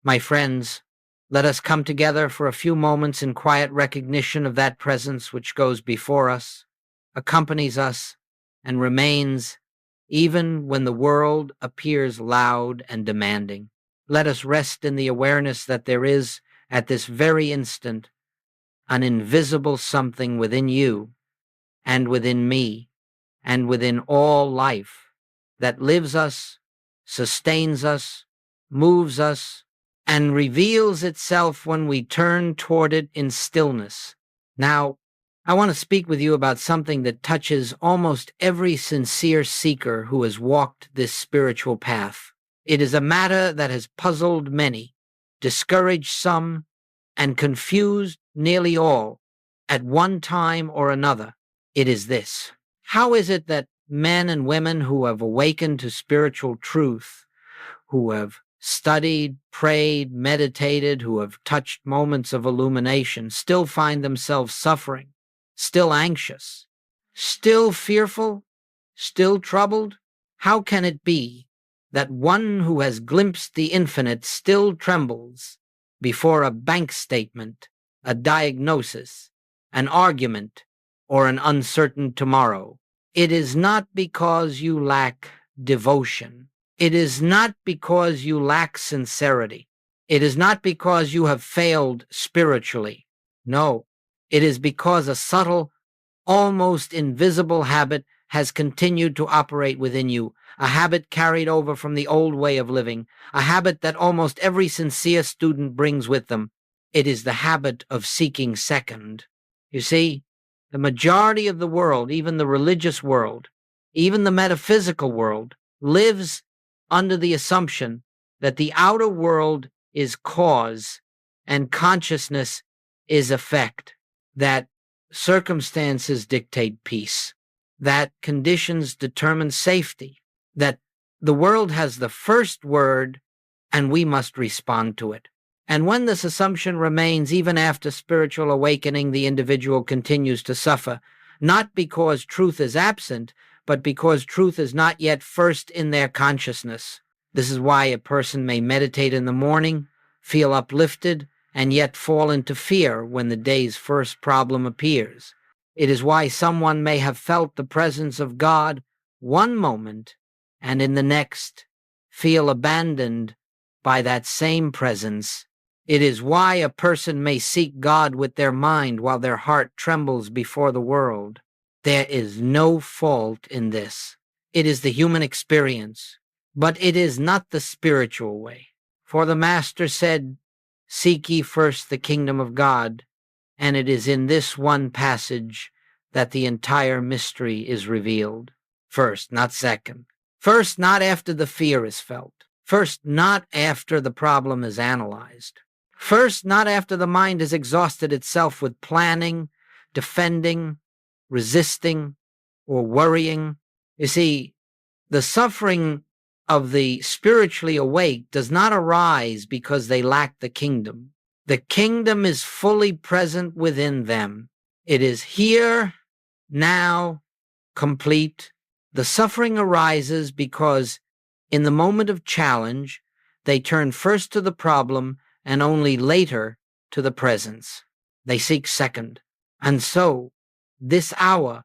My friends, let us come together for a few moments in quiet recognition of that presence which goes before us, accompanies us, and remains even when the world appears loud and demanding. Let us rest in the awareness that there is, at this very instant, an invisible something within you and within me and within all life that lives us, sustains us, moves us, and reveals itself when we turn toward it in stillness. Now, I want to speak with you about something that touches almost every sincere seeker who has walked this spiritual path. It is a matter that has puzzled many, discouraged some, and confused nearly all at one time or another. It is this: how is it that men and women who have awakened to spiritual truth, who have studied, prayed, meditated, who have touched moments of illumination, still find themselves suffering, still anxious, still fearful, still troubled? How can it be that one who has glimpsed the infinite still trembles before a bank statement, a diagnosis, an argument, or an uncertain tomorrow? It is not because you lack devotion. It is not because you lack sincerity. It is not because you have failed spiritually. No, it is because a subtle, almost invisible habit has continued to operate within you, a habit carried over from the old way of living, a habit that almost every sincere student brings with them. It is the habit of seeking second. You see, the majority of the world, even the religious world, even the metaphysical world, lives under the assumption that the outer world is cause and consciousness is effect, that circumstances dictate peace, that conditions determine safety, that the world has the first word and we must respond to it. And when this assumption remains even after spiritual awakening, the individual continues to suffer, not because truth is absent, but because truth is not yet first in their consciousness. This is why a person may meditate in the morning, feel uplifted, and yet fall into fear when the day's first problem appears. It is why someone may have felt the presence of God one moment, and in the next feel abandoned by that same presence. It is why a person may seek God with their mind while their heart trembles before the world. There is no fault in this. It is the human experience, but it is not the spiritual way. For the Master said, "Seek ye first the kingdom of God," and it is in this one passage that the entire mystery is revealed. First, not second. First, not after the fear is felt. First, not after the problem is analyzed. First, not after the mind has exhausted itself with planning, defending, resisting, or worrying. You see, the suffering of the spiritually awake does not arise because they lack the kingdom. The kingdom is fully present within them. It is here, now, complete. The suffering arises because in the moment of challenge, they turn first to the problem and only later to the presence. They seek second. And so, this hour,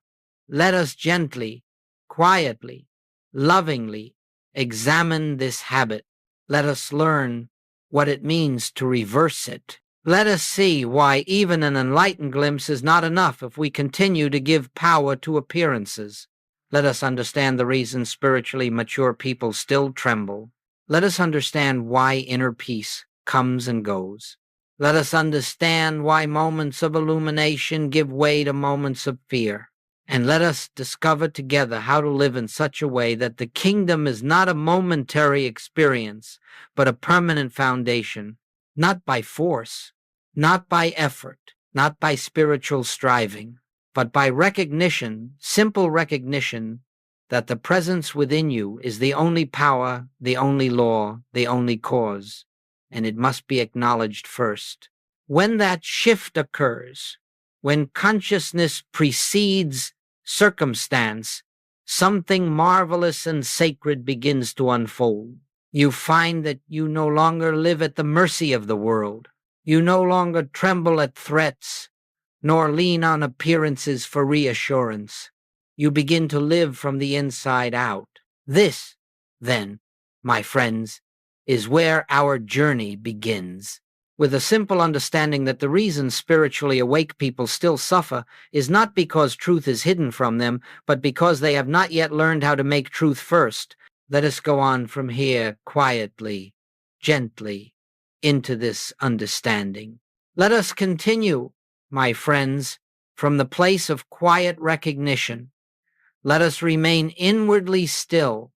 let us gently, quietly, lovingly examine this habit. Let us learn what it means to reverse it. Let us see why even an enlightened glimpse is not enough if we continue to give power to appearances. Let us understand the reason spiritually mature people still tremble. Let us understand why inner peace comes and goes. Let us understand why moments of illumination give way to moments of fear. And let us discover together how to live in such a way that the kingdom is not a momentary experience, but a permanent foundation, not by force, not by effort, not by spiritual striving, but by recognition, simple recognition, that the presence within you is the only power, the only law, the only cause, and it must be acknowledged first. When that shift occurs, when consciousness precedes circumstance, something marvelous and sacred begins to unfold. You find that you no longer live at the mercy of the world. You no longer tremble at threats, nor lean on appearances for reassurance. You begin to live from the inside out. This, then, my friends, is where our journey begins. With a simple understanding that the reason spiritually awake people still suffer is not because truth is hidden from them, but because they have not yet learned how to make truth first. Let us go on from here quietly, gently, into this understanding. Let us continue, my friends, from the place of quiet recognition. Let us remain inwardly still,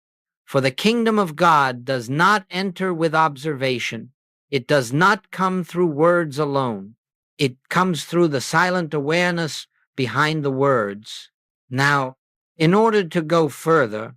for the kingdom of God does not enter with observation. It does not come through words alone. It comes through the silent awareness behind the words. Now, in order to go further,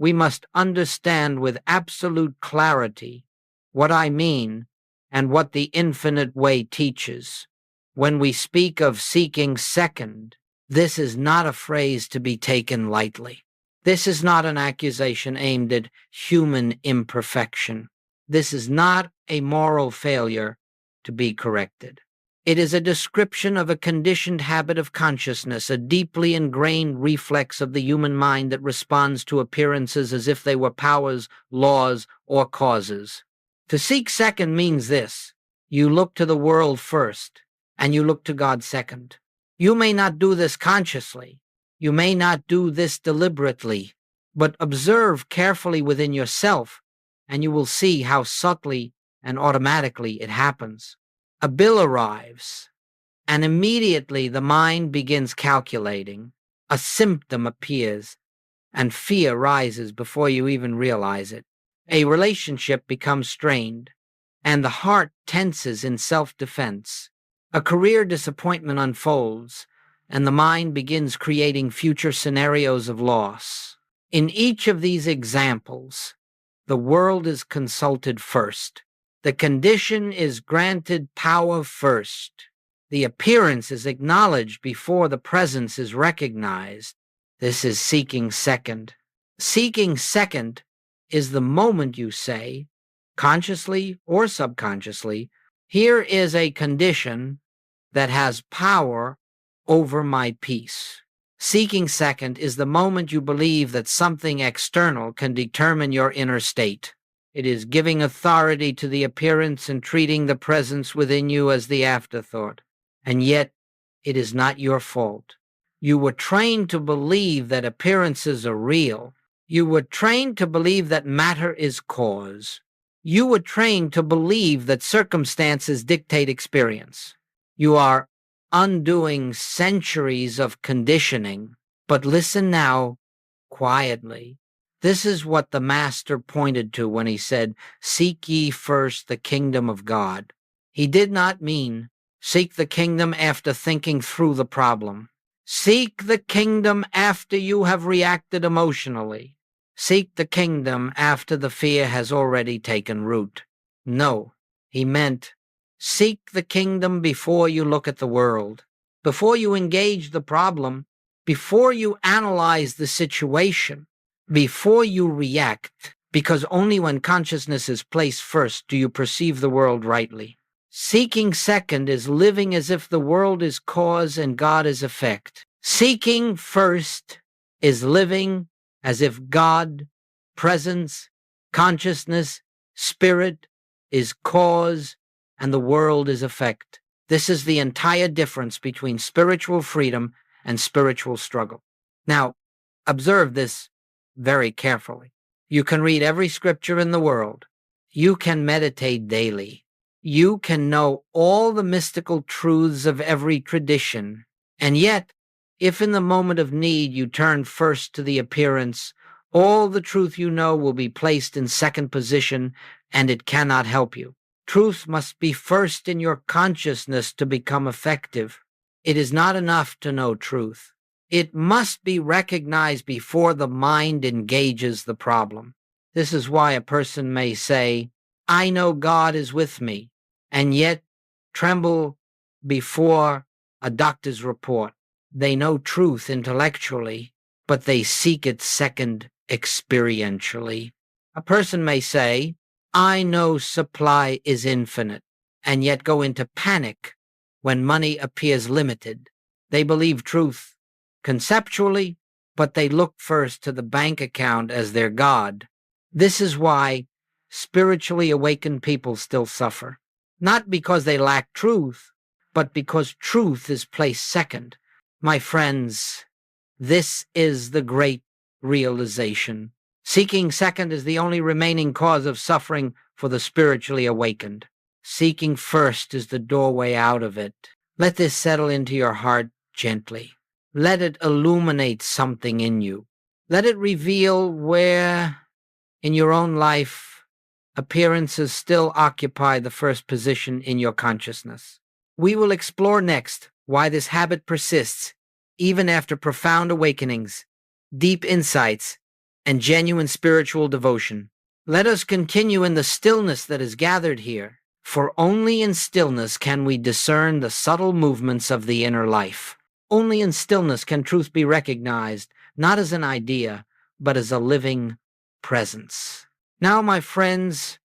we must understand with absolute clarity what I mean and what the infinite way teaches. When we speak of seeking second, this is not a phrase to be taken lightly. This is not an accusation aimed at human imperfection. This is not a moral failure to be corrected. It is a description of a conditioned habit of consciousness, a deeply ingrained reflex of the human mind that responds to appearances as if they were powers, laws, or causes. To seek second means this: you look to the world first, and you look to God second. You may not do this consciously. You may not do this deliberately, but observe carefully within yourself, and you will see how subtly and automatically it happens. A bill arrives, and immediately the mind begins calculating. A symptom appears, and fear rises before you even realize it. A relationship becomes strained, and the heart tenses in self-defense. A career disappointment unfolds, and the mind begins creating future scenarios of loss. In each of these examples, the world is consulted first. The condition is granted power first. The appearance is acknowledged before the presence is recognized. This is seeking second. Seeking second is the moment you say, consciously or subconsciously, here is a condition that has power over my peace. Seeking second is the moment you believe that something external can determine your inner state. It is giving authority to the appearance and treating the presence within you as the afterthought. And yet, it is not your fault. You were trained to believe that appearances are real. You were trained to believe that matter is cause. You were trained to believe that circumstances dictate experience. You are undoing centuries of conditioning. But listen now, quietly. This is what the Master pointed to when he said, "Seek ye first the kingdom of God." He did not mean, seek the kingdom after thinking through the problem. Seek the kingdom after you have reacted emotionally. Seek the kingdom after the fear has already taken root. No, he meant, seek the kingdom before you look at the world, before you engage the problem, before you analyze the situation, before you react, because only when consciousness is placed first do you perceive the world rightly. Seeking second is living as if the world is cause and God is effect. Seeking first is living as if God, presence, consciousness, spirit is cause and the world is effect. This is the entire difference between spiritual freedom and spiritual struggle. Now, observe this very carefully. You can read every scripture in the world. You can meditate daily. You can know all the mystical truths of every tradition. And yet, if in the moment of need you turn first to the appearance, all the truth you know will be placed in second position, and it cannot help you. Truth must be first in your consciousness to become effective. It is not enough to know truth. It must be recognized before the mind engages the problem. This is why a person may say, "I know God is with me," and yet tremble before a doctor's report. They know truth intellectually, but they seek it second experientially. A person may say, I know supply is infinite, and yet go into panic when money appears limited. They believe truth conceptually, but they look first to the bank account as their God. This is why spiritually awakened people still suffer. Not because they lack truth, but because truth is placed second. My friends, this is the great realization. Seeking second is the only remaining cause of suffering for the spiritually awakened. Seeking first is the doorway out of it. Let this settle into your heart gently. Let it illuminate something in you. Let it reveal where, in your own life, appearances still occupy the first position in your consciousness. We will explore next why this habit persists, even after profound awakenings, deep insights, and genuine spiritual devotion. Let us continue in the stillness that is gathered here, for only in stillness can we discern the subtle movements of the inner life. Only in stillness can truth be recognized, not as an idea, but as a living presence. Now, my friends,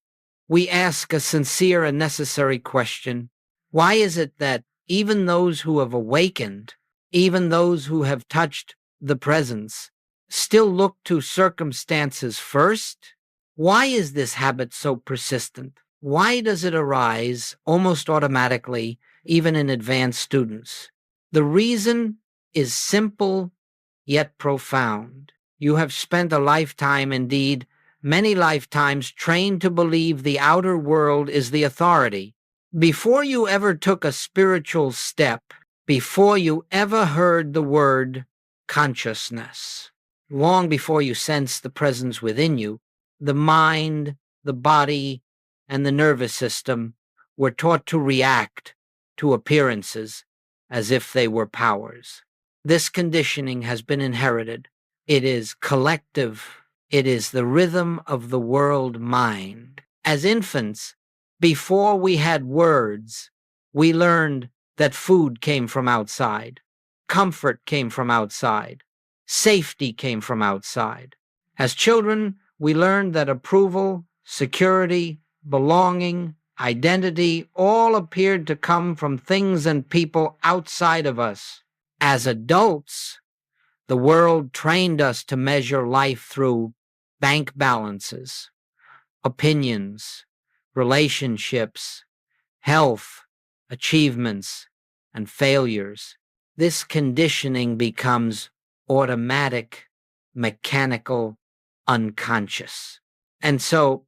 we ask a sincere and necessary question. Why is it that even those who have awakened, even those who have touched the presence, still look to circumstances first? Why is this habit so persistent? Why does it arise almost automatically, even in advanced students? The reason is simple yet profound. You have spent a lifetime, indeed, many lifetimes, trained to believe the outer world is the authority. Before you ever took a spiritual step, before you ever heard the word consciousness, long before you sensed the presence within you, the mind, the body, and the nervous system were taught to react to appearances as if they were powers. This conditioning has been inherited. It is collective. It is the rhythm of the world mind. As infants, before we had words, we learned that food came from outside, comfort came from outside, safety came from outside. As children, we learned that approval, security, belonging, identity all appeared to come from things and people outside of us. As adults, the world trained us to measure life through bank balances, opinions, relationships, health, achievements, and failures. This conditioning becomes automatic, mechanical, unconscious. And so,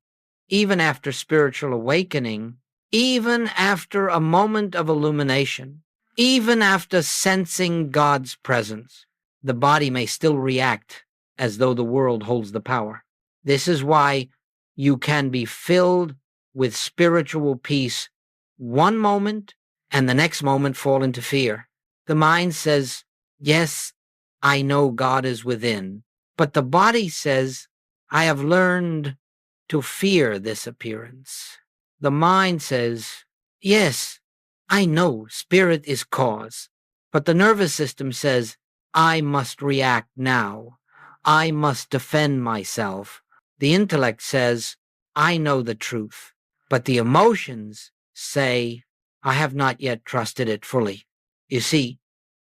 even after spiritual awakening, even after a moment of illumination, even after sensing God's presence, the body may still react as though the world holds the power. This is why you can be filled with spiritual peace one moment and the next moment fall into fear. The mind says, yes, I know God is within, but the body says, I have learned to fear this appearance. The mind says, yes, I know spirit is cause, but the nervous system says, I must react now. I must defend myself. The intellect says, I know the truth, but the emotions say, I have not yet trusted it fully. You see,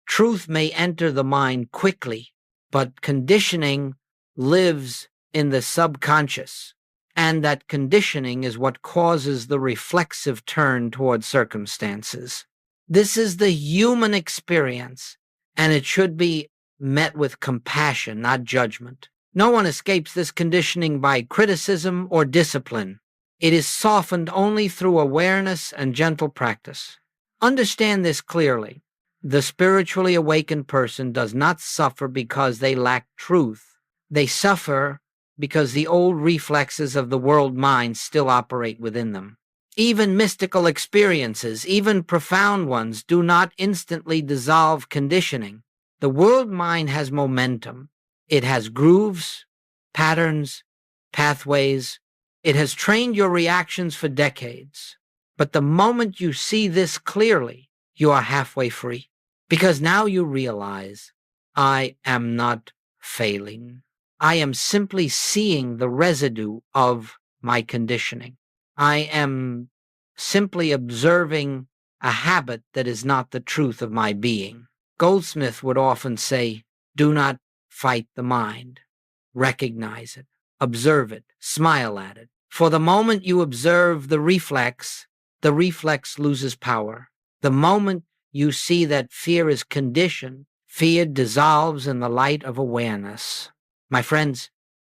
truth may enter the mind quickly, but conditioning lives in the subconscious, and that conditioning is what causes the reflexive turn toward circumstances. This is the human experience, and it should be met with compassion, not judgment. No one escapes this conditioning by criticism or discipline. It is softened only through awareness and gentle practice. Understand this clearly. The spiritually awakened person does not suffer because they lack truth. They suffer because the old reflexes of the world mind still operate within them. Even mystical experiences, even profound ones, do not instantly dissolve conditioning. The world mind has momentum. It has grooves, patterns, pathways. It has trained your reactions for decades. But the moment you see this clearly, you are halfway free. Because now you realize, I am not failing. I am simply seeing the residue of my conditioning. I am simply observing a habit that is not the truth of my being. Goldsmith would often say, do not fight the mind. Recognize it, observe it, smile at it. For the moment you observe the reflex loses power. The moment you see that fear is conditioned, fear dissolves in the light of awareness. My friends,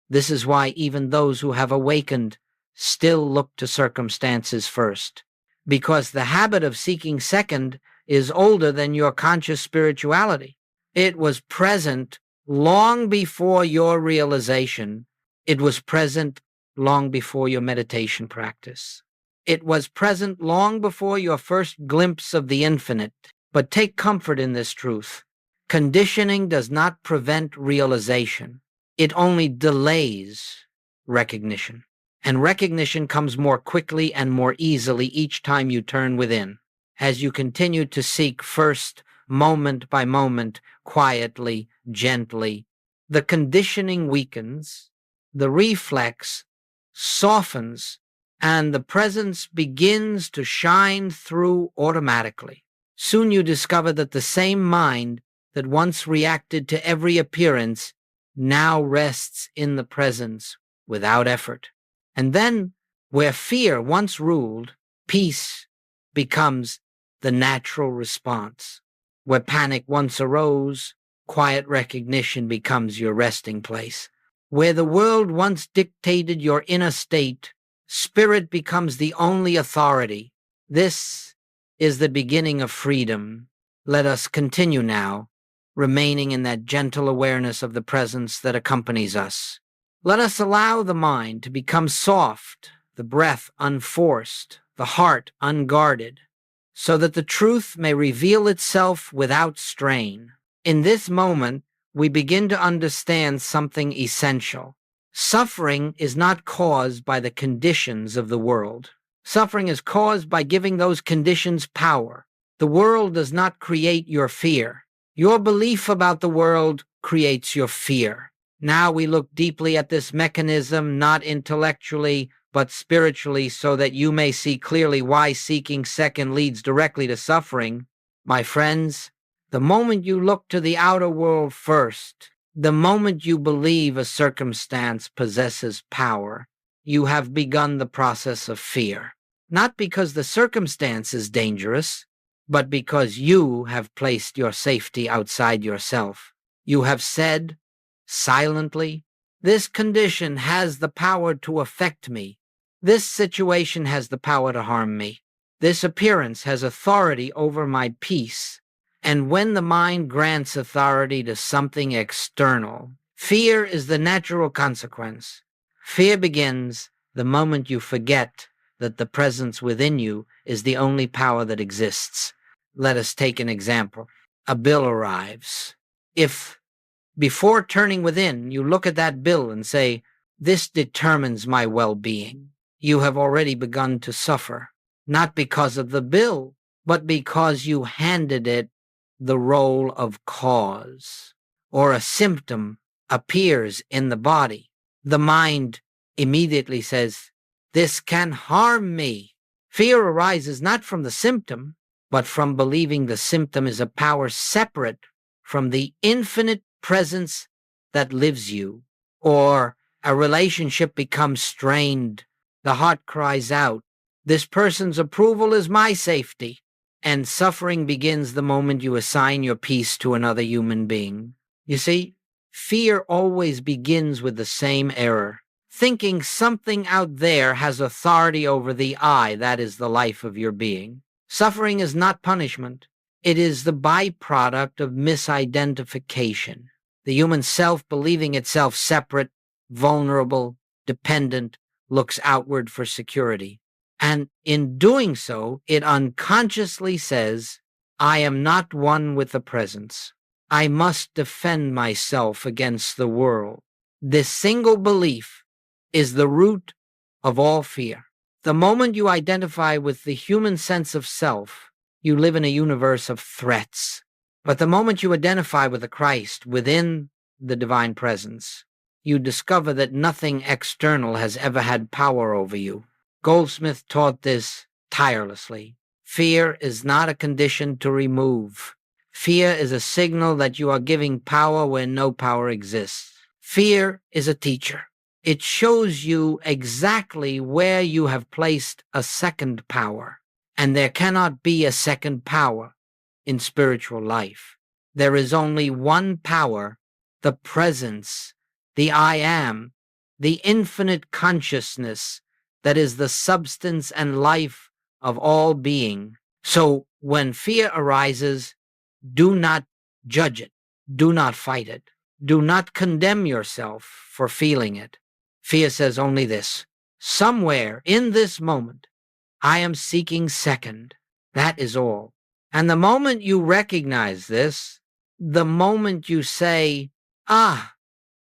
this is why even those who have awakened still look to circumstances first, because the habit of seeking second is older than your conscious spirituality. It was present long before your realization. It was present long before your meditation practice. It was present long before your first glimpse of the infinite. But take comfort in this truth. Conditioning does not prevent realization. It only delays recognition. And recognition comes more quickly and more easily each time you turn within, as you continue to seek first, moment by moment, quietly, gently. The conditioning weakens, the reflex softens, and the presence begins to shine through automatically. Soon you discover that the same mind that once reacted to every appearance now rests in the presence without effort. And then, where fear once ruled, peace becomes the natural response. Where panic once arose, quiet recognition becomes your resting place. Where the world once dictated your inner state, spirit becomes the only authority. This is the beginning of freedom. Let us continue now, remaining in that gentle awareness of the presence that accompanies us. Let us allow the mind to become soft, the breath unforced, the heart unguarded, so that the truth may reveal itself without strain. In this moment, we begin to understand something essential. Suffering is not caused by the conditions of the world. Suffering is caused by giving those conditions power. The world does not create your fear. Your belief about the world creates your fear. Now we look deeply at this mechanism, not intellectually, but spiritually, so that you may see clearly why seeking second leads directly to suffering. My friends, the moment you look to the outer world first, the moment you believe a circumstance possesses power, you have begun the process of fear. Not because the circumstance is dangerous, but because you have placed your safety outside yourself. You have said, silently, this condition has the power to affect me. This situation has the power to harm me. This appearance has authority over my peace. And when the mind grants authority to something external, fear is the natural consequence. Fear begins the moment you forget that the presence within you is the only power that exists. Let us take an example. A bill arrives. If before turning within, you look at that bill and say, this determines my well-being, you have already begun to suffer, not because of the bill, but because you handed it the role of cause. Or a symptom appears in the body. The mind immediately says, this can harm me. Fear arises not from the symptom, but from believing the symptom is a power separate from the infinite presence that lives you. Or a relationship becomes strained. The heart cries out, this person's approval is my safety. And suffering begins the moment you assign your peace to another human being. You see, fear always begins with the same error. Thinking something out there has authority over the I, that is the life of your being. Suffering is not punishment. It is the byproduct of misidentification. The human self, believing itself separate, vulnerable, dependent, looks outward for security. And in doing so, it unconsciously says, I am not one with the presence. I must defend myself against the world. This single belief is the root of all fear. The moment you identify with the human sense of self, you live in a universe of threats. But the moment you identify with the Christ within the divine presence, you discover that nothing external has ever had power over you. Goldsmith taught this tirelessly. Fear is not a condition to remove. Fear is a signal that you are giving power where no power exists. Fear is a teacher. It shows you exactly where you have placed a second power, and there cannot be a second power in spiritual life. There is only one power, the presence, the I am, the infinite consciousness that is the substance and life of all being. So when fear arises, do not judge it. Do not fight it. Do not condemn yourself for feeling it. Fear says only this: somewhere in this moment, I am seeking second. That is all. And the moment you recognize this, the moment you say,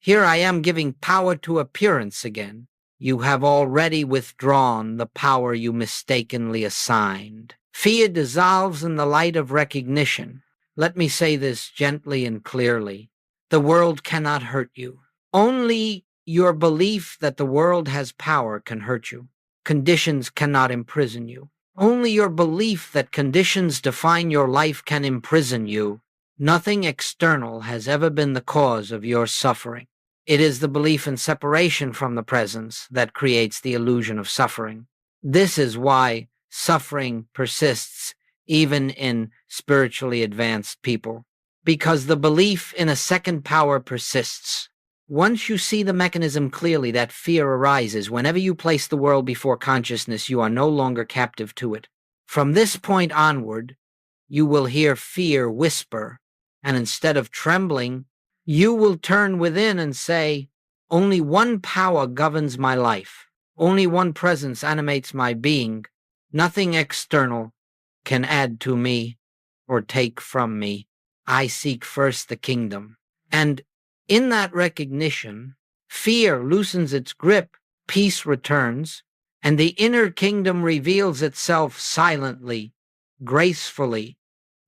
here I am giving power to appearance again, you have already withdrawn the power you mistakenly assigned. Fear dissolves in the light of recognition. Let me say this gently and clearly. The world cannot hurt you. Only your belief that the world has power can hurt you. Conditions cannot imprison you. Only your belief that conditions define your life can imprison you. Nothing external has ever been the cause of your suffering. It is the belief in separation from the presence that creates the illusion of suffering. This is why suffering persists even in spiritually advanced people, because the belief in a second power persists. Once you see the mechanism clearly that fear arises whenever you place the world before consciousness, you are no longer captive to it. From this point onward, you will hear fear whisper, and instead of trembling, you will turn within and say, only one power governs my life. Only one presence animates my being. Nothing external can add to me or take from me. I seek first the kingdom. And in that recognition, fear loosens its grip, peace returns, and the inner kingdom reveals itself silently, gracefully,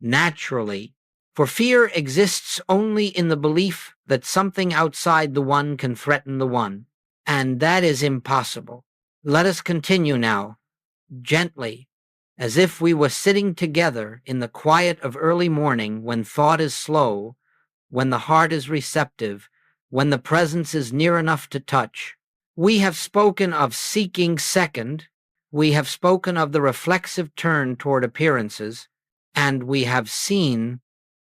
naturally. For fear exists only in the belief that something outside the one can threaten the one, and that is impossible. Let us continue now, gently, as if we were sitting together in the quiet of early morning when thought is slow, when the heart is receptive, when the presence is near enough to touch. We have spoken of seeking second, we have spoken of the reflexive turn toward appearances, and we have seen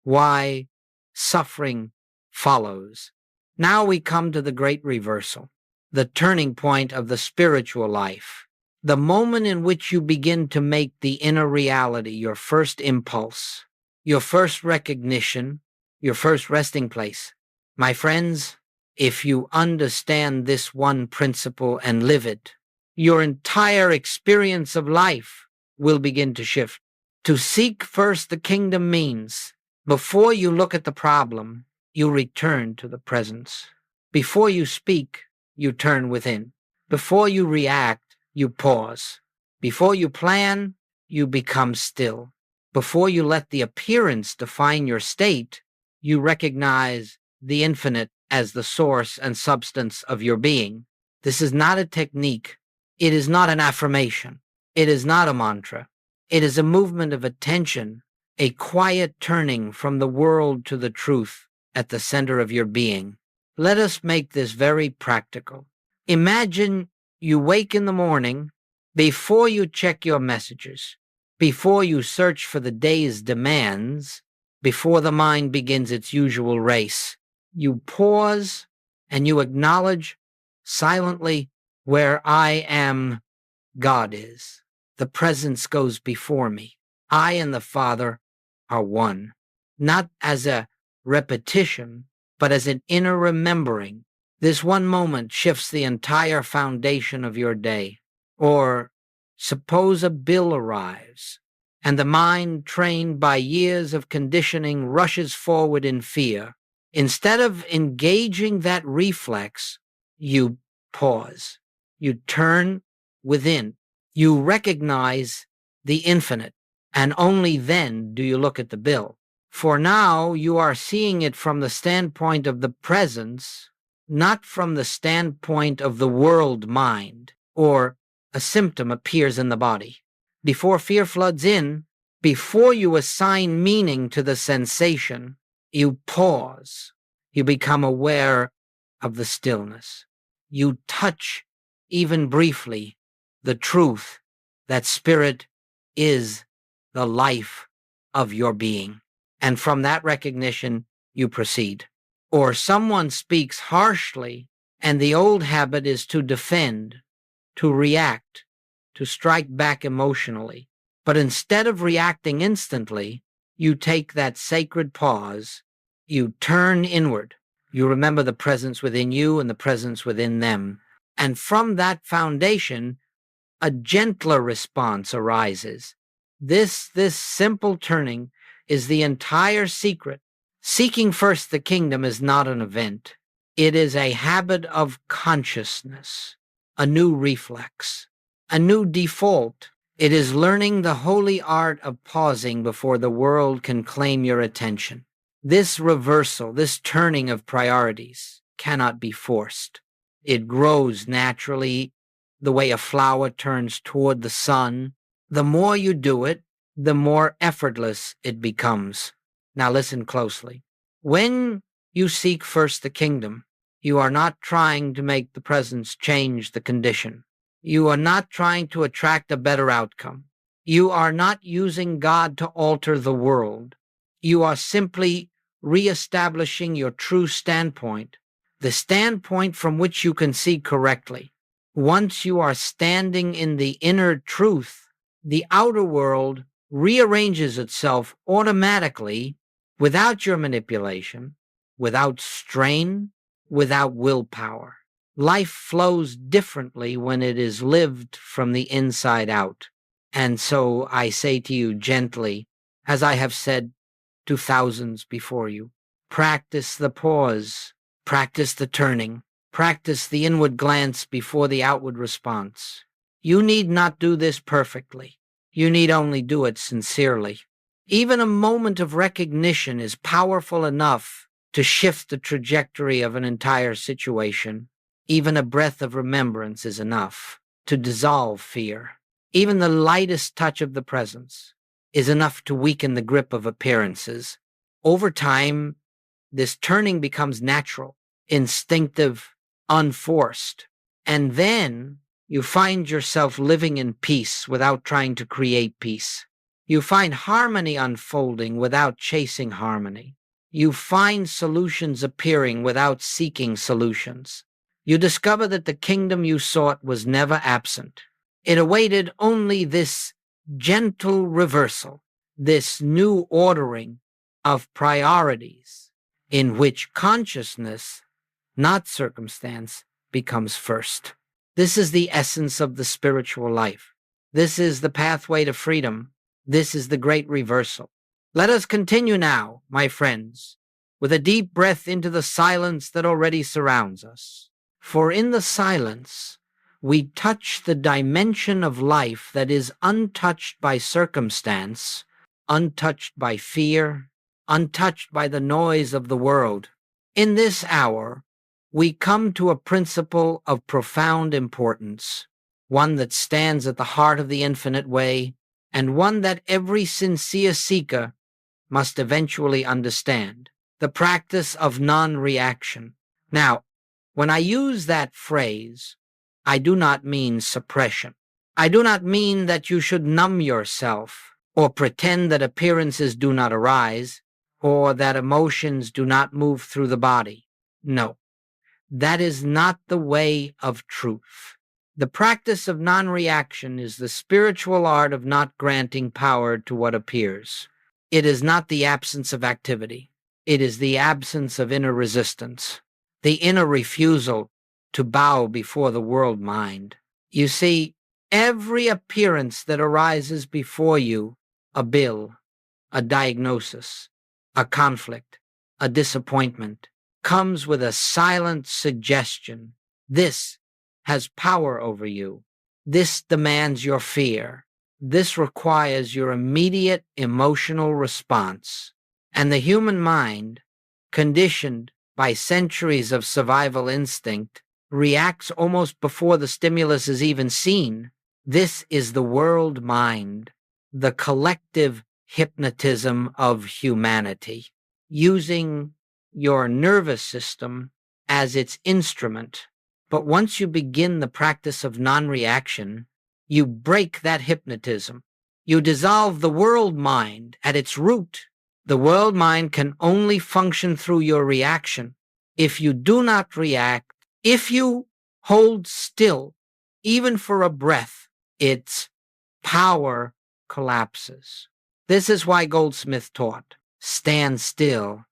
why suffering follows. Now we come to the great reversal, the turning point of the spiritual life, the moment in which you begin to make the inner reality your first impulse, your first recognition, your first resting place. My friends, if you understand this one principle and live it, your entire experience of life will begin to shift. To seek first the kingdom means, before you look at the problem, you return to the presence. Before you speak, you turn within. Before you react, you pause. Before you plan, you become still. Before you let the appearance define your state, you recognize the infinite as the source and substance of your being. This is not a technique. It is not an affirmation. It is not a mantra. It is a movement of attention, a quiet turning from the world to the truth at the center of your being. Let us make this very practical. Imagine you wake in the morning, before you check your messages, before you search for the day's demands, before the mind begins its usual race. You pause and you acknowledge silently where I am, God is. The presence goes before me. I and the Father are one, not as a repetition, but as an inner remembering. This one moment shifts the entire foundation of your day. Or suppose a bill arrives, and the mind, trained by years of conditioning, rushes forward in fear. Instead of engaging that reflex, you pause. You turn within. You recognize the infinite, and only then do you look at the bill. For now, you are seeing it from the standpoint of the presence, not from the standpoint of the world mind, or a symptom appears in the body. Before fear floods in, before you assign meaning to the sensation, you pause. You become aware of the stillness. You touch, even briefly, the truth that spirit is the life of your being. And from that recognition, you proceed. Or someone speaks harshly, and the old habit is to defend, to react, to strike back emotionally. But instead of reacting instantly, you take that sacred pause, you turn inward, you remember the presence within you and the presence within them. And from that foundation, a gentler response arises. This simple turning is the entire secret. Seeking first the kingdom is not an event. It is a habit of consciousness, a new reflex, a new default. It is learning the holy art of pausing before the world can claim your attention. This reversal, this turning of priorities cannot be forced. It grows naturally the way a flower turns toward the sun. The more you do it, the more effortless it becomes. Now listen closely. When you seek first the kingdom, you are not trying to make the presence change the condition. You are not trying to attract a better outcome. You are not using God to alter the world. You are simply reestablishing your true standpoint, the standpoint from which you can see correctly. Once you are standing in the inner truth, the outer world rearranges itself automatically without your manipulation, without strain, without willpower. Life flows differently when it is lived from the inside out. And so I say to you gently, as I have said to thousands before you, practice the pause, practice the turning, practice the inward glance before the outward response. You need not do this perfectly. You need only do it sincerely. Even a moment of recognition is powerful enough to shift the trajectory of an entire situation. Even a breath of remembrance is enough to dissolve fear. Even the lightest touch of the presence is enough to weaken the grip of appearances. Over time, this turning becomes natural, instinctive, unforced. And then you find yourself living in peace without trying to create peace. You find harmony unfolding without chasing harmony. You find solutions appearing without seeking solutions. You discover that the kingdom you sought was never absent. It awaited only this gentle reversal, this new ordering of priorities in which consciousness, not circumstance, becomes first. This is the essence of the spiritual life. This is the pathway to freedom. This is the great reversal. Let us continue now, my friends, with a deep breath into the silence that already surrounds us. For in the silence, we touch the dimension of life that is untouched by circumstance, untouched by fear, untouched by the noise of the world. In this hour, we come to a principle of profound importance, one that stands at the heart of the infinite way, and one that every sincere seeker must eventually understand: the practice of non-reaction. Now, when I use that phrase, I do not mean suppression. I do not mean that you should numb yourself or pretend that appearances do not arise or that emotions do not move through the body. No, that is not the way of truth. The practice of non-reaction is the spiritual art of not granting power to what appears. It is not the absence of activity. It is the absence of inner resistance, the inner refusal to bow before the world mind. You see, every appearance that arises before you, a bill, a diagnosis, a conflict, a disappointment, comes with a silent suggestion. This has power over you. This demands your fear. This requires your immediate emotional response. And the human mind, conditioned by centuries of survival instinct, reacts almost before the stimulus is even seen. This is the world mind, the collective hypnotism of humanity, using your nervous system as its instrument. But once you begin the practice of non-reaction, you break that hypnotism. You dissolve the world mind at its root. The world mind can only function through your reaction. If you do not react, if you hold still, even for a breath, its power collapses. This is why Goldsmith taught, stand still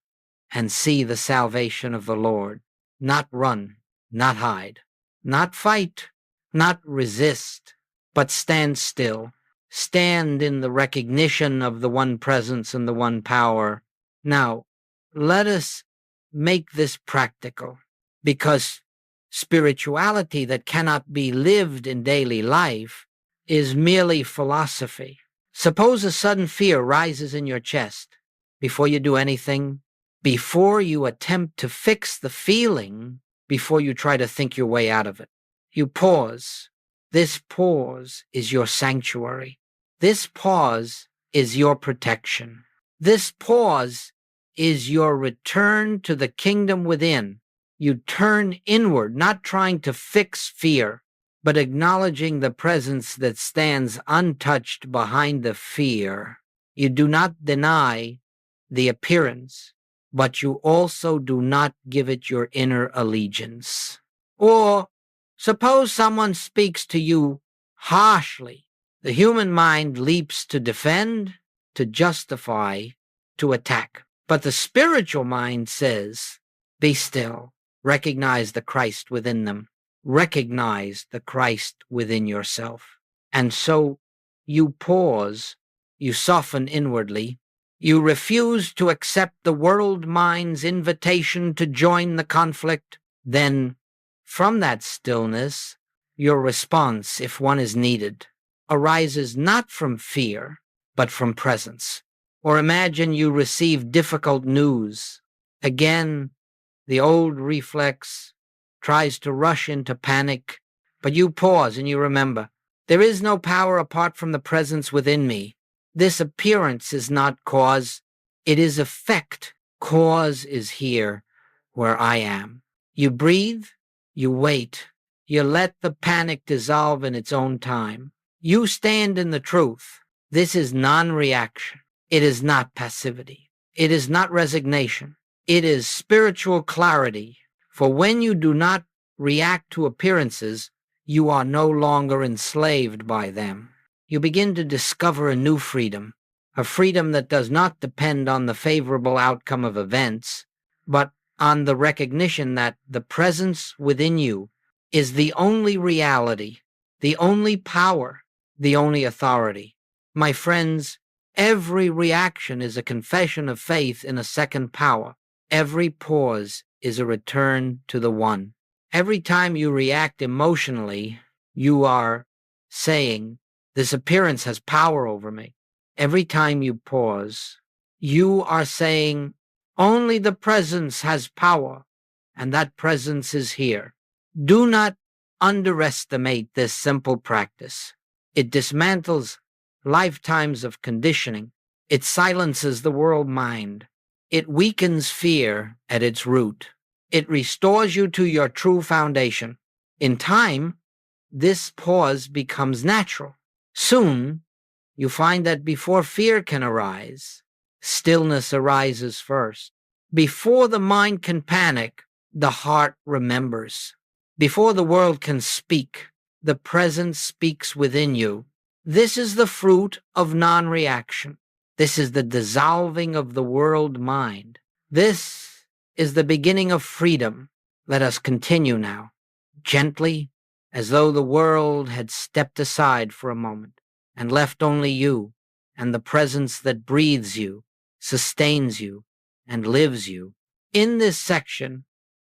and see the salvation of the Lord. Not run, not hide, not fight, not resist, but stand still. Stand in the recognition of the one presence and the one power. Now, let us make this practical, because spirituality that cannot be lived in daily life is merely philosophy. Suppose a sudden fear rises in your chest. Before you do anything, before you attempt to fix the feeling, before you try to think your way out of it, you pause. This pause is your sanctuary. This pause is your protection. This pause is your return to the kingdom within. You turn inward, not trying to fix fear, but acknowledging the presence that stands untouched behind the fear. You do not deny the appearance, but you also do not give it your inner allegiance. Or suppose someone speaks to you harshly. The human mind leaps to defend, to justify, to attack. But the spiritual mind says, be still. Recognize the Christ within them. Recognize the Christ within yourself. And so you pause, you soften inwardly, you refuse to accept the world mind's invitation to join the conflict. Then, from that stillness, your response, if one is needed, arises not from fear, but from presence. Or imagine you receive difficult news. Again, the old reflex tries to rush into panic, but you pause and you remember, there is no power apart from the presence within me. This appearance is not cause, it is effect. Cause is here where I am. You breathe, you wait, you let the panic dissolve in its own time. You stand in the truth. This is non-reaction. It is not passivity. It is not resignation. It is spiritual clarity. For when you do not react to appearances, you are no longer enslaved by them. You begin to discover a new freedom, a freedom that does not depend on the favorable outcome of events, but on the recognition that the presence within you is the only reality, the only power, the only authority. My friends, every reaction is a confession of faith in a second power. Every pause is a return to the one. Every time you react emotionally, you are saying, this appearance has power over me. Every time you pause, you are saying, only the presence has power, and that presence is here. Do not underestimate this simple practice. It dismantles lifetimes of conditioning. It silences the world mind. It weakens fear at its root. It restores you to your true foundation. In time, this pause becomes natural. Soon, you find that before fear can arise, stillness arises first. Before the mind can panic, the heart remembers. Before the world can speak, the presence speaks within you. This is the fruit of non-reaction. This is the dissolving of the world mind. This is the beginning of freedom. Let us continue now, gently, as though the world had stepped aside for a moment and left only you and the presence that breathes you, sustains you, and lives you. In this section,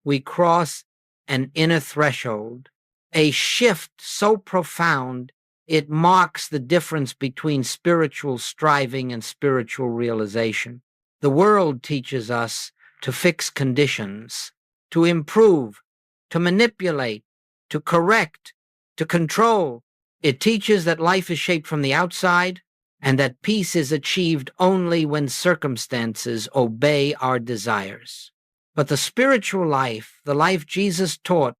we cross an inner threshold, a shift so profound it marks the difference between spiritual striving and spiritual realization. The world teaches us to fix conditions, to improve, to manipulate, to correct, to control. It teaches that life is shaped from the outside and that peace is achieved only when circumstances obey our desires. But the spiritual life, the life Jesus taught,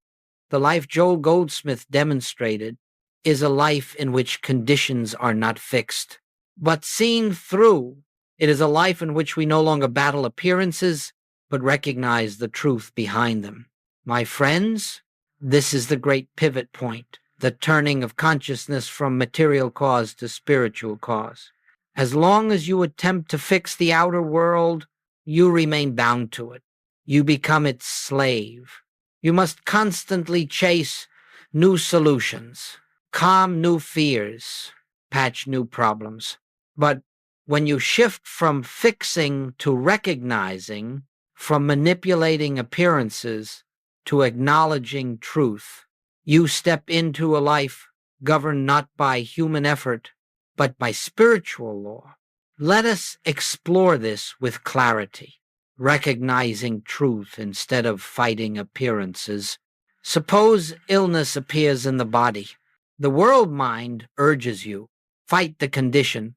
the life Joel Goldsmith demonstrated, is a life in which conditions are not fixed, but seen through. It is a life in which we no longer battle appearances, but recognize the truth behind them. My friends, this is the great pivot point, the turning of consciousness from material cause to spiritual cause. As long as you attempt to fix the outer world, you remain bound to it. You become its slave. You must constantly chase new solutions, calm new fears, patch new problems. But when you shift from fixing to recognizing, from manipulating appearances to acknowledging truth, you step into a life governed not by human effort, but by spiritual law. Let us explore this with clarity, recognizing truth instead of fighting appearances. Suppose illness appears in the body. The world mind urges you, fight the condition,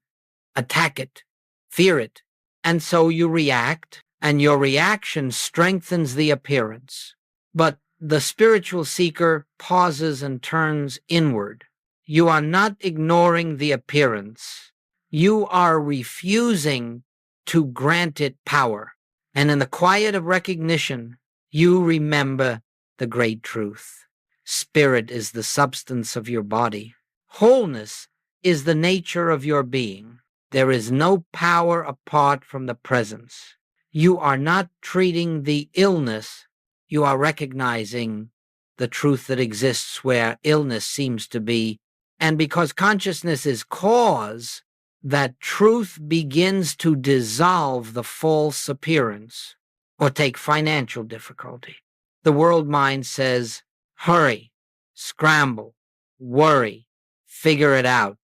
attack it, fear it, and so you react, and your reaction strengthens the appearance. But the spiritual seeker pauses and turns inward. You are not ignoring the appearance. You are refusing to grant it power. And in the quiet of recognition, you remember the great truth. Spirit is the substance of your body. Wholeness is the nature of your being. There is no power apart from the presence. You are not treating the illness. You are recognizing the truth that exists where illness seems to be. And because consciousness is cause, that truth begins to dissolve the false appearance. Or take financial difficulty. The world mind says, hurry, scramble, worry, figure it out.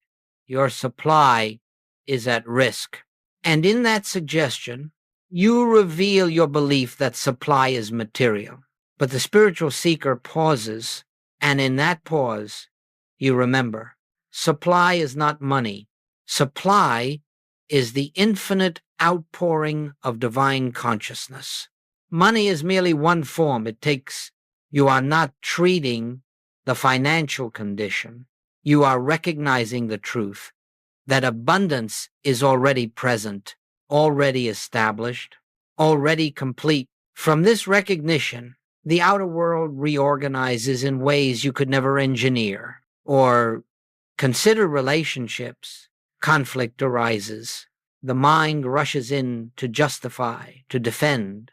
Your supply is at risk. And in that suggestion, you reveal your belief that supply is material. But the spiritual seeker pauses, and in that pause, you remember, supply is not money. Supply is the infinite outpouring of divine consciousness. Money is merely one form it takes. You are not treating the financial condition. You are recognizing the truth that abundance is already present, already established, already complete. From this recognition, the outer world reorganizes in ways you could never engineer. Or consider relationships. Conflict arises. The mind rushes in to justify, to defend,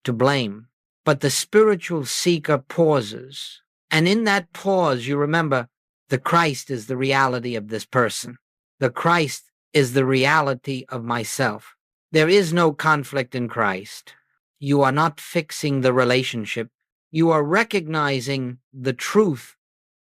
to blame. But the spiritual seeker pauses. And in that pause, you remember, the Christ is the reality of this person. The Christ is the reality of myself. There is no conflict in Christ. You are not fixing the relationship. You are recognizing the truth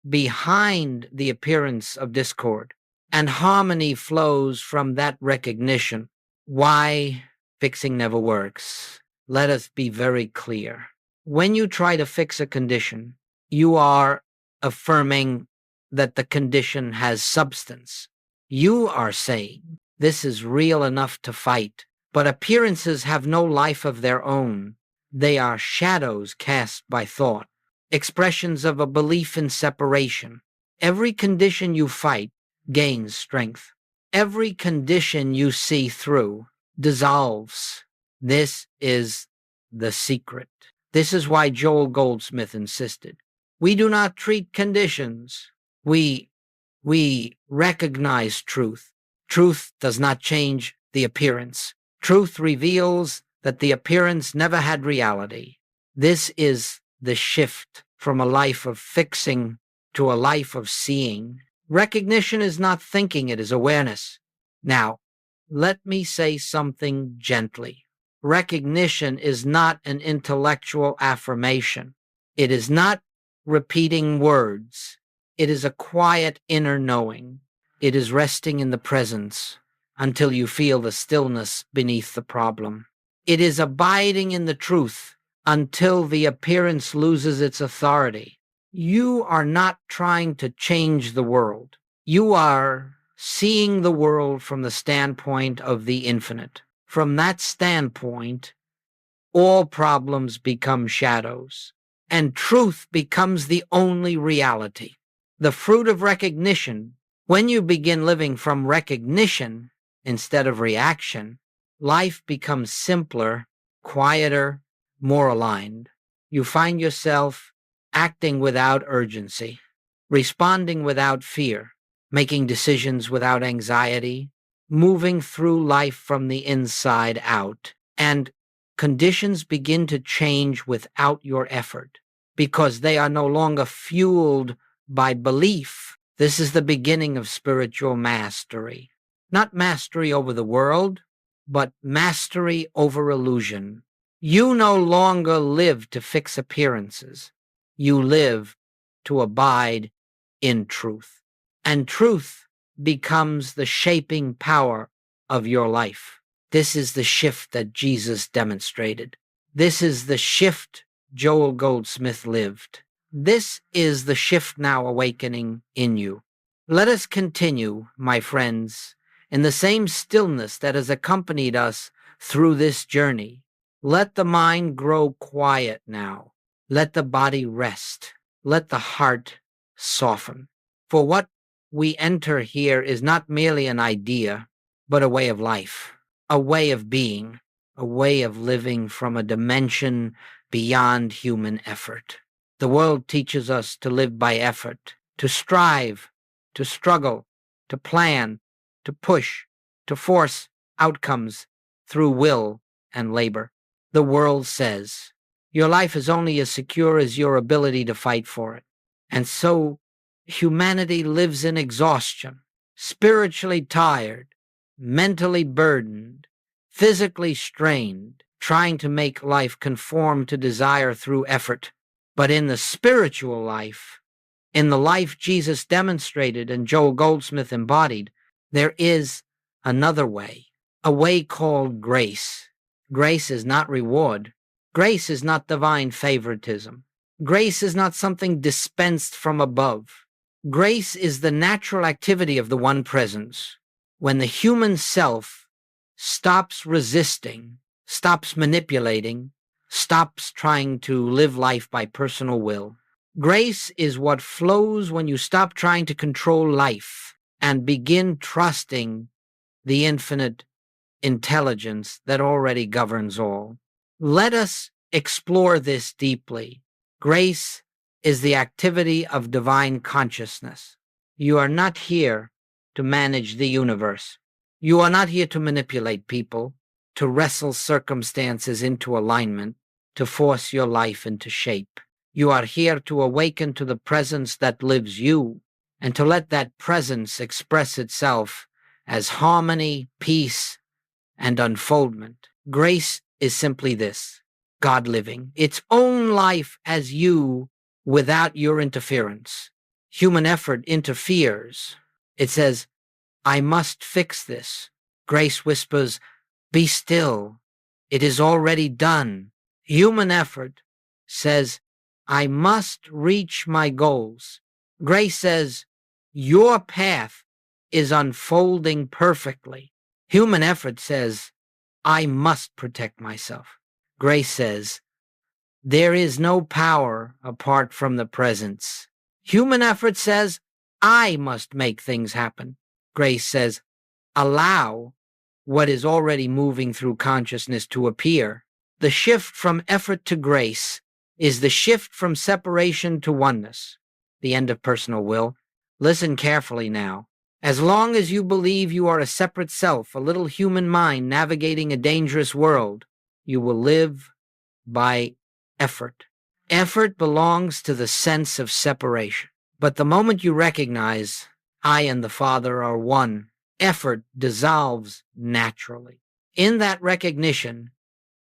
behind the appearance of discord. And harmony flows from that recognition. Why fixing never works? Let us be very clear. When you try to fix a condition, you are affirming that the condition has substance. You are saying, this is real enough to fight. But appearances have no life of their own. They are shadows cast by thought, expressions of a belief in separation. Every condition you fight gains strength. Every condition you see through dissolves. This is the secret. This is why Joel Goldsmith insisted. We do not treat conditions. We recognize truth. Truth does not change the appearance. Truth reveals that the appearance never had reality. This is the shift from a life of fixing to a life of seeing. Recognition is not thinking, it is awareness. Now, let me say something gently. Recognition is not an intellectual affirmation. It is not repeating words. It is a quiet inner knowing. It is resting in the presence until you feel the stillness beneath the problem. It is abiding in the truth until the appearance loses its authority. You are not trying to change the world. You are seeing the world from the standpoint of the infinite. From that standpoint, all problems become shadows, and truth becomes the only reality. The fruit of recognition, when you begin living from recognition instead of reaction, life becomes simpler, quieter, more aligned. You find yourself acting without urgency, responding without fear, making decisions without anxiety, moving through life from the inside out. And conditions begin to change without your effort because they are no longer fueled by belief. This is the beginning of spiritual mastery. Not mastery over the world, but mastery over illusion. You no longer live to fix appearances. You live to abide in truth. And truth becomes the shaping power of your life. This is the shift that Jesus demonstrated. This is the shift Joel Goldsmith lived. This is the shift now awakening in you. Let us continue, my friends, in the same stillness that has accompanied us through this journey. Let the mind grow quiet now. Let the body rest. Let the heart soften. For what we enter here is not merely an idea, but a way of life, a way of being, a way of living from a dimension beyond human effort. The world teaches us to live by effort, to strive, to struggle, to plan, to push, to force outcomes through will and labor. The world says, your life is only as secure as your ability to fight for it. And so humanity lives in exhaustion, spiritually tired, mentally burdened, physically strained, trying to make life conform to desire through effort. But in the spiritual life, in the life Jesus demonstrated and Joel Goldsmith embodied, there is another way, a way called grace. Grace is not reward. Grace is not divine favoritism. Grace is not something dispensed from above. Grace is the natural activity of the One Presence. When the human self stops resisting, stops manipulating, stops trying to live life by personal will. Grace is what flows when you stop trying to control life and begin trusting the infinite intelligence that already governs all. Let us explore this deeply. Grace is the activity of divine consciousness. You are not here to manage the universe. You are not here to manipulate people, to wrestle circumstances into alignment, to force your life into shape. You are here to awaken to the presence that lives you, and to let that presence express itself as harmony, peace, and unfoldment. Grace is simply this: God living its own life as you without your interference. Human effort interferes. It says, I must fix this. Grace whispers, be still. It is already done. Human effort says, I must reach my goals. Grace says, your path is unfolding perfectly. Human effort says, I must protect myself. Grace says, there is no power apart from the presence. Human effort says, I must make things happen. Grace says, allow what is already moving through consciousness to appear. The shift from effort to grace is the shift from separation to oneness, the end of personal will. Listen carefully now. As long as you believe you are a separate self, a little human mind navigating a dangerous world, you will live by effort. Effort belongs to the sense of separation. But the moment you recognize I and the Father are one, effort dissolves naturally. In that recognition,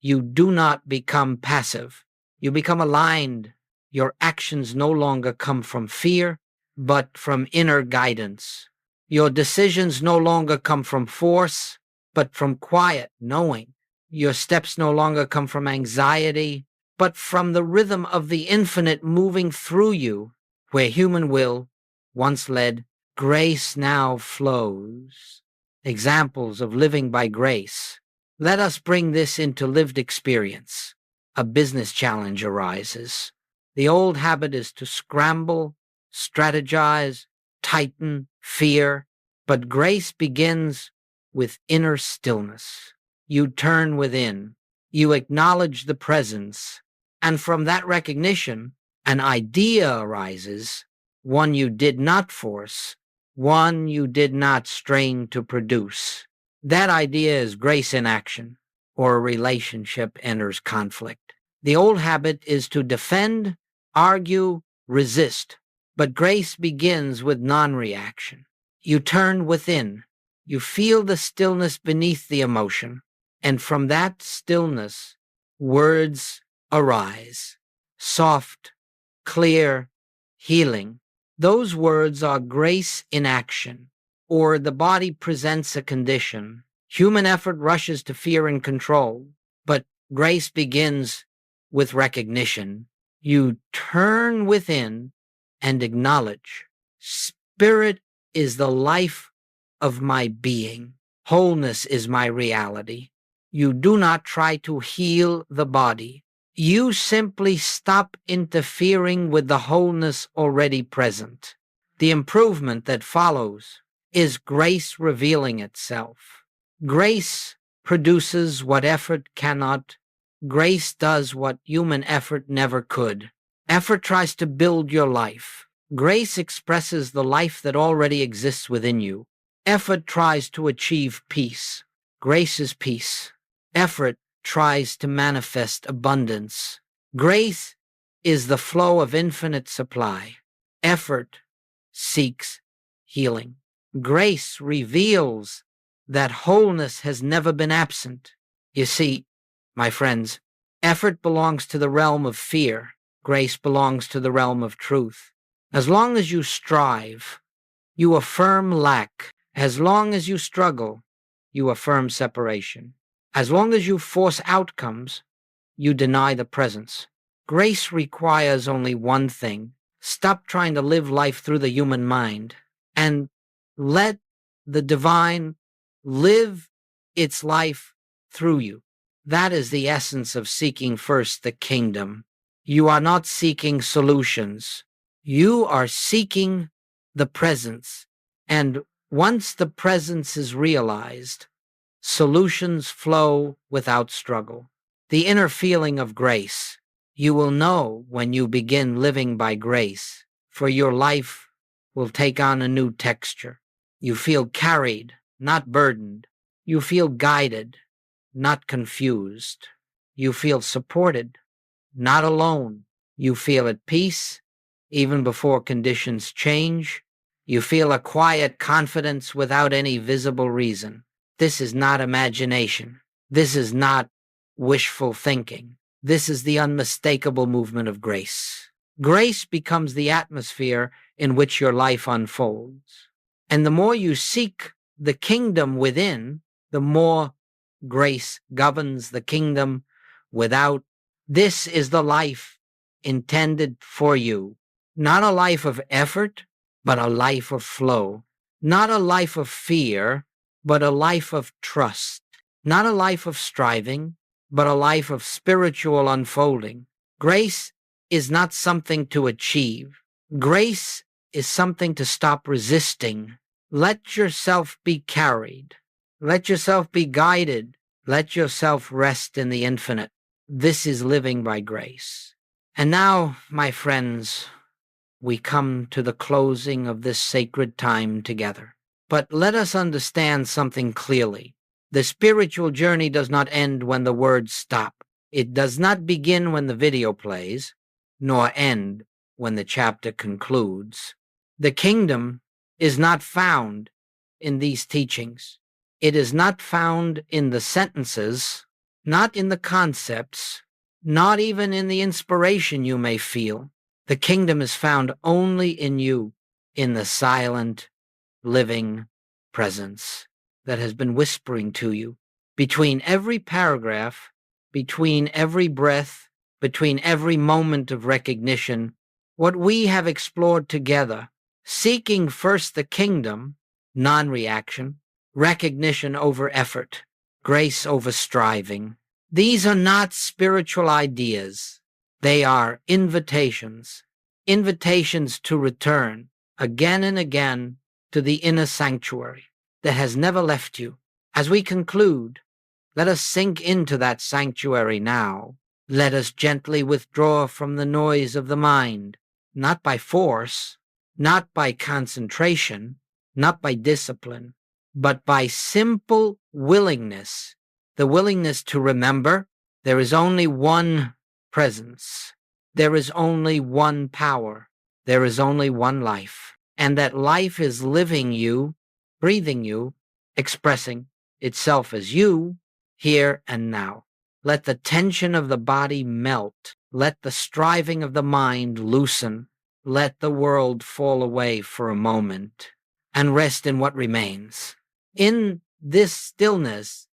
you do not become passive. You become aligned. Your actions no longer come from fear, but from inner guidance. Your decisions no longer come from force, but from quiet knowing. Your steps no longer come from anxiety, but from the rhythm of the infinite moving through you, where human will once led grace now flows. Examples of living by grace. Let us bring this into lived experience. A business challenge arises. The old habit is to scramble, strategize, tighten, fear, but grace begins with inner stillness. You turn within, you acknowledge the presence, and from that recognition, an idea arises, one you did not force, one you did not strain to produce. That idea is grace in action, or a relationship enters conflict. The old habit is to defend, argue, resist, but grace begins with non-reaction. You turn within, you feel the stillness beneath the emotion, and from that stillness, words arise, soft, clear, healing. Those words are grace in action, or the body presents a condition. Human effort rushes to fear and control, but grace begins with recognition. You turn within and acknowledge. Spirit is the life of my being. Wholeness is my reality. You do not try to heal the body. You simply stop interfering with the wholeness already present. The improvement that follows is grace revealing itself. Grace produces what effort cannot. Grace does what human effort never could. Effort tries to build your life. Grace expresses the life that already exists within you. Effort tries to achieve peace. Grace is peace. Effort tries to manifest abundance. Grace is the flow of infinite supply. Effort seeks healing. Grace reveals that wholeness has never been absent. You see, my friends, effort belongs to the realm of fear. Grace belongs to the realm of truth. As long as you strive, you affirm lack. As long as you struggle, you affirm separation. As long as you force outcomes, you deny the presence. Grace requires only one thing. Stop trying to live life through the human mind and let the divine live its life through you. That is the essence of seeking first the kingdom. You are not seeking solutions. You are seeking the presence. And once the presence is realized, solutions flow without struggle. The inner feeling of grace. You will know when you begin living by grace, for your life will take on a new texture. You feel carried, not burdened. You feel guided, not confused. You feel supported, not alone. You feel at peace, even before conditions change. You feel a quiet confidence without any visible reason. This is not imagination. This is not wishful thinking. This is the unmistakable movement of grace. Grace becomes the atmosphere in which your life unfolds. And the more you seek the kingdom within, the more grace governs the kingdom without. This is the life intended for you. Not a life of effort, but a life of flow. Not a life of fear, but a life of trust. Not a life of striving, but a life of spiritual unfolding. Grace is not something to achieve. Grace is something to stop resisting. Let yourself be carried. Let yourself be guided. Let yourself rest in the infinite. This is living by grace. And now, my friends, we come to the closing of this sacred time together. But let us understand something clearly. The spiritual journey does not end when the words stop. It does not begin when the video plays, nor end when the chapter concludes. The kingdom is not found in these teachings. It is not found in the sentences, not in the concepts, not even in the inspiration you may feel. The kingdom is found only in you, in the silent, living presence that has been whispering to you. Between every paragraph, between every breath, between every moment of recognition, what we have explored together Seeking first the kingdom, non-reaction, recognition over effort, grace over striving. These are not spiritual ideas. They are invitations, invitations to return again and again to the inner sanctuary that has never left you. As we conclude, let us sink into that sanctuary now. Let us gently withdraw from the noise of the mind, not by force, not by concentration, not by discipline, but by simple willingness, the willingness to remember there is only one presence, there is only one power, there is only one life, and that life is living you, breathing you, expressing itself as you, here and now. Let the tension of the body melt. Let the striving of the mind loosen. Let the world fall away for a moment and rest in what remains. In this stillness,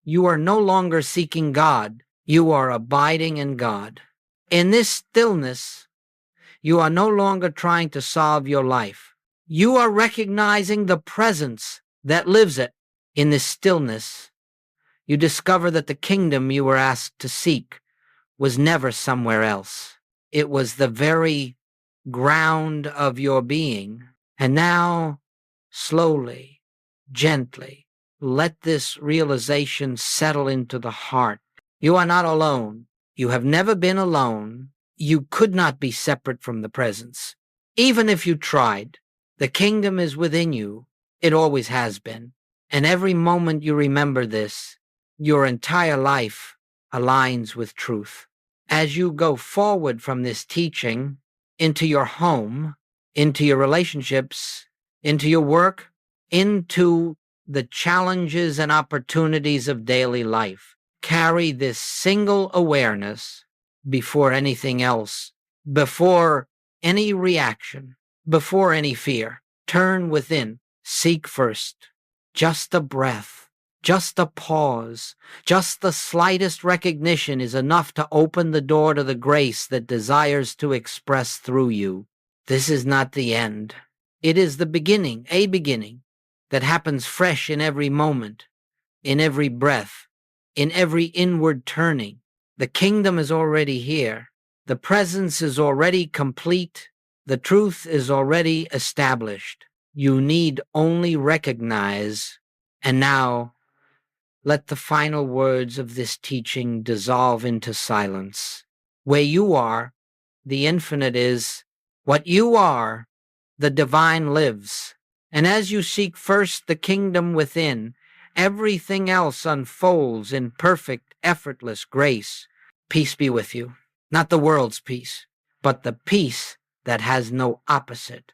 you are no longer seeking God. You are abiding in God. In this stillness, you are no longer trying to solve your life. You are recognizing the presence that lives it. In this stillness, you discover that the kingdom you were asked to seek was never somewhere else. It was the very ground of your being. And now, slowly, gently, let this realization settle into the heart. You are not alone. You have never been alone. You could not be separate from the presence. Even if you tried, the kingdom is within you. It always has been. And every moment you remember this, your entire life aligns with truth. As you go forward from this teaching into your home, into your relationships, into your work, into the challenges and opportunities of daily life, carry this single awareness before anything else, before any reaction, before any fear. Turn within, seek first. Just a breath, just a pause, just the slightest recognition is enough to open the door to the grace that desires to express through you. This is not the end. It is the beginning, a beginning, that happens fresh in every moment, in every breath, in every inward turning. The kingdom is already here. The presence is already complete. The truth is already established. You need only recognize. And now, let the final words of this teaching dissolve into silence. Where you are, the infinite is. What you are, the divine lives. And as you seek first the kingdom within, everything else unfolds in perfect, effortless grace. Peace be with you. Not the world's peace, but the peace that has no opposite.